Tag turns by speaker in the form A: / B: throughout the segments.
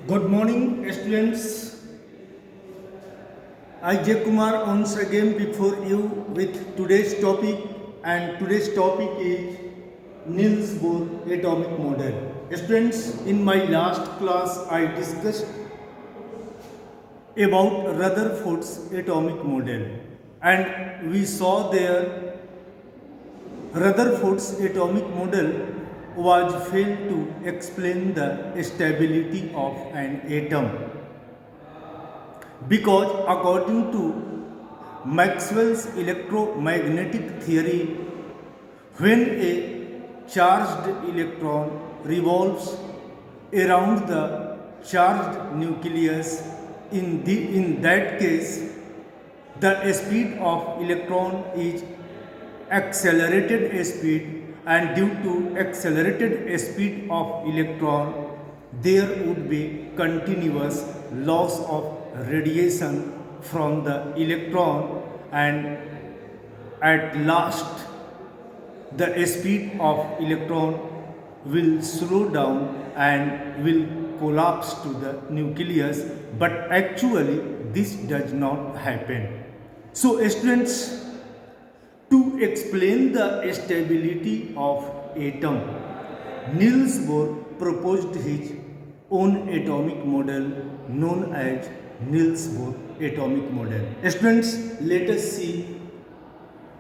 A: Good morning, students. I J Kumar once again before you with today's topic, and today's topic is Niels Bohr atomic model. Students, in my last class, I discussed about Rutherford's atomic model, and we saw there Rutherford's atomic model was failed to explain the stability of an atom because according to Maxwell's electromagnetic theory, when a charged electron revolves around the charged nucleus, in that case, the speed of electron is accelerated speed, and due to accelerated speed of electron, there would be continuous loss of radiation from the electron, and at last the speed of electron will slow down and will collapse to the nucleus, but actually this does not happen. So students, to explain the stability of atom, Niels Bohr proposed his own atomic model known as Niels Bohr atomic model. Students, let us see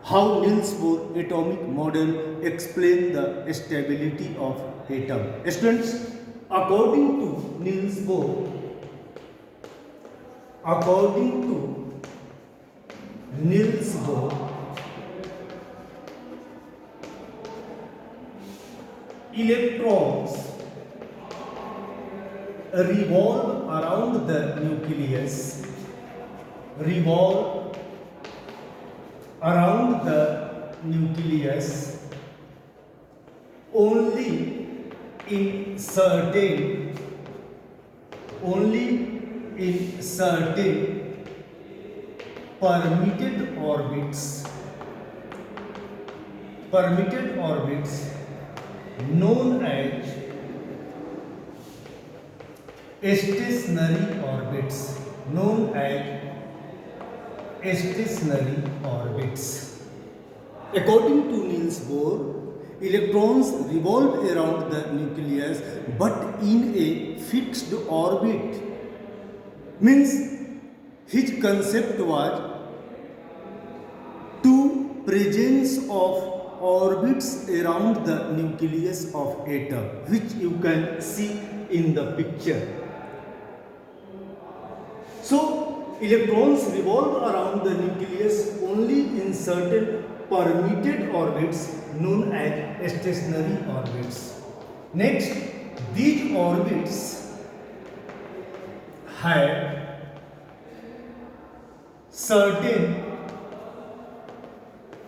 A: how Niels Bohr atomic model explains the stability of atom. Students, according to Niels Bohr, according to Niels Bohr, electrons revolve around the nucleus, revolve around the nucleus only in certain permitted orbits known as stationary orbits. According to Niels Bohr, electrons revolve around the nucleus but in a fixed orbit. Means his concept was two presence of orbits around the nucleus of atom, which you can see in the picture. So electrons revolve around the nucleus only in certain permitted orbits known as stationary orbits. Next, these orbits have certain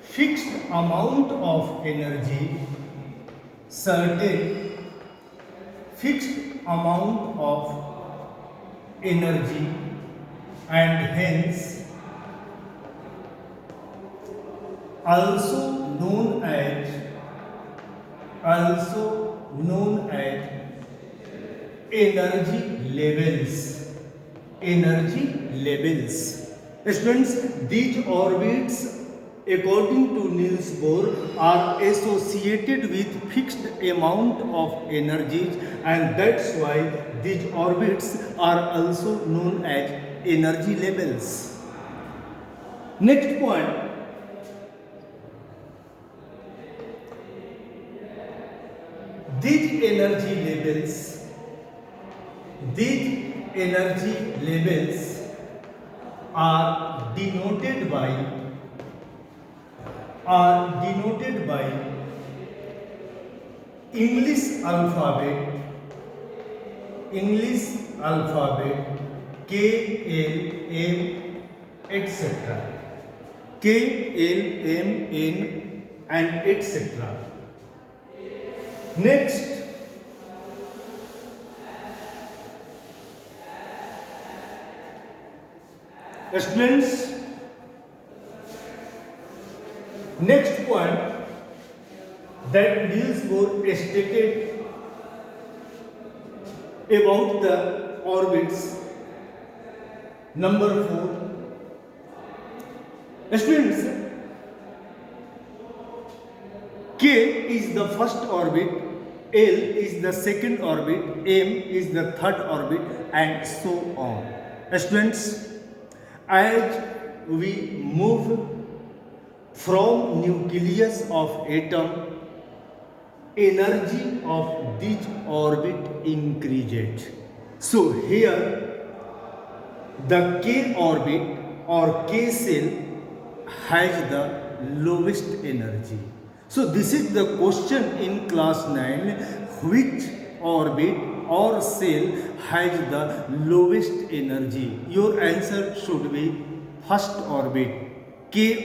A: fixed amount of energy, and hence also known as energy levels. Students, these orbits according to Niels Bohr are associated with fixed amount of energies, and that's why these orbits are also known as energy levels. Next point, these energy levels are denoted by English alphabet K, L, M, etc. K, L, M, N and etc. Next, students, next point that Niels Bohr stated about the orbits. Number 4. Students, K is the first orbit, L is the second orbit, M is the third orbit, and so on. Students, as we move from nucleus of atom, energy of this orbit increases. So here the K orbit or K cell has the lowest energy. So this is the question in class 9, which orbit or cell has the lowest energy? Your answer should be first orbit, K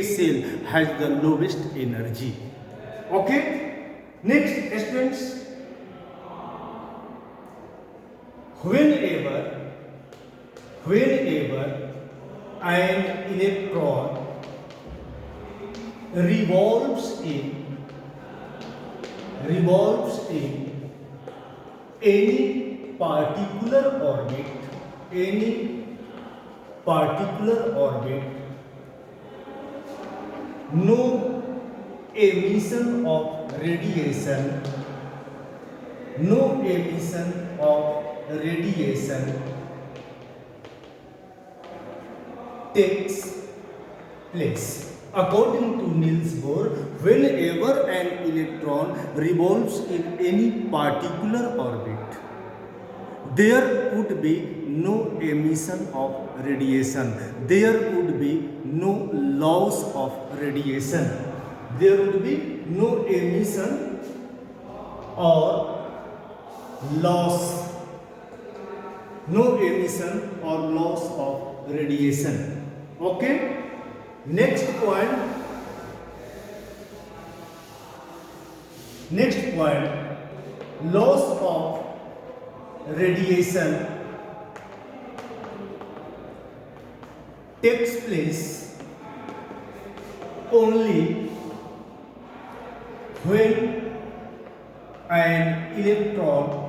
A: cell has the lowest energy. Okay? Next, students, whenever an electron revolves in any particular orbit, no emission of radiation takes place. According to Niels Bohr, whenever an electron revolves in any particular orbit, there would be no emission of radiation. There would be no loss of radiation. There would be no emission or loss. No emission or loss of radiation. Okay? Next point, loss of radiation takes place only when an electron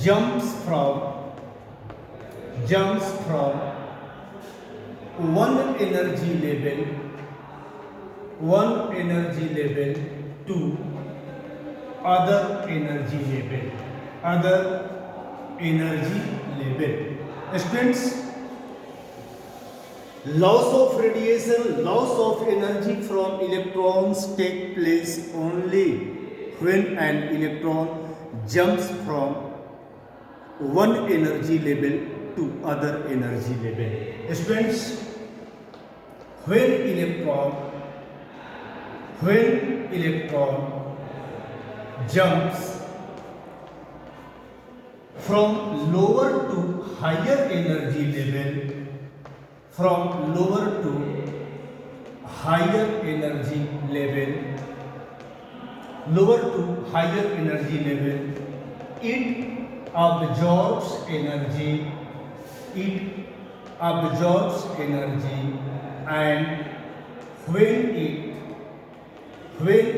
A: jumps from one energy level to other energy level. Students, loss of radiation, loss of energy from electrons take place only when an electron jumps from one energy level to other energy level. Students, when electron jumps from lower to higher energy level, it absorbs energy, and when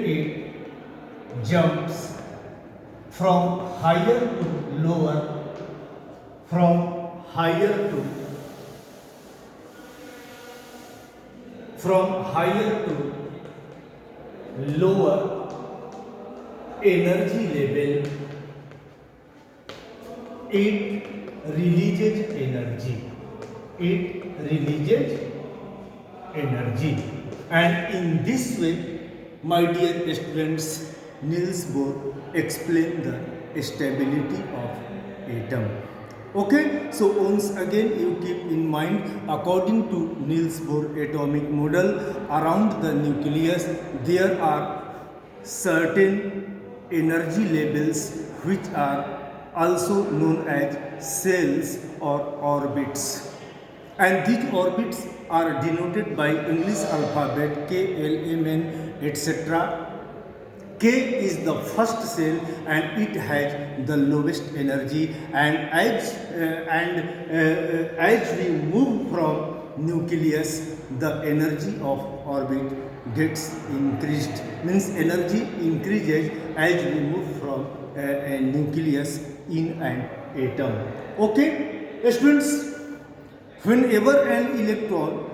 A: it jumps from higher to lower, energy level, it releases energy. And in this way, my dear students, Niels Bohr explained the stability of atom. Okay, so once again you keep in mind, according to Niels Bohr atomic model, around the nucleus there are certain energy levels which are also known as cells or orbits, and these orbits are denoted by English alphabet K, L, M, N, etc. K is the first cell and it has the lowest energy, and as we move from nucleus, the energy of orbit gets increased, means energy increases as we move from a nucleus in an atom. Okay, students, whenever an electron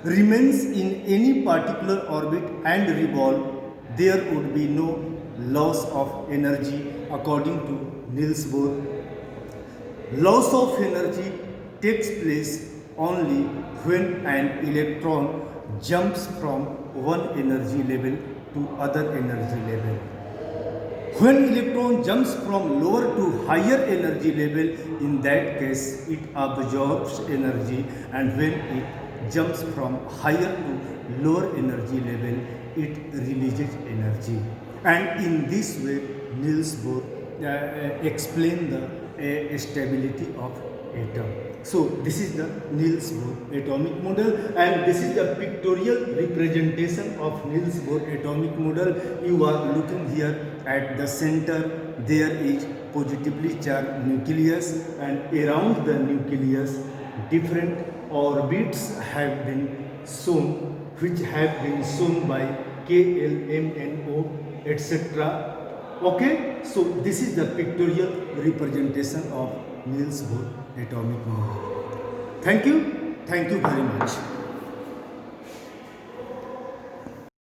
A: remains in any particular orbit and revolve, there would be no loss of energy according to Niels Bohr. Loss of energy takes place only when an electron jumps from one energy level to other energy level. When electron jumps from lower to higher energy level, in that case it absorbs energy, and when it jumps from higher to lower energy level, it releases energy. And in this way, Niels Bohr explained the stability of atom. So this is the Niels Bohr atomic model, and this is the pictorial representation of Niels Bohr atomic model. You are looking here at the center. There is positively charged nucleus, and around the nucleus different orbits have been shown, which have been shown by KLMNO, etc. Okay, so this is the pictorial representation of Niels Bohr atomic model. Thank you very much.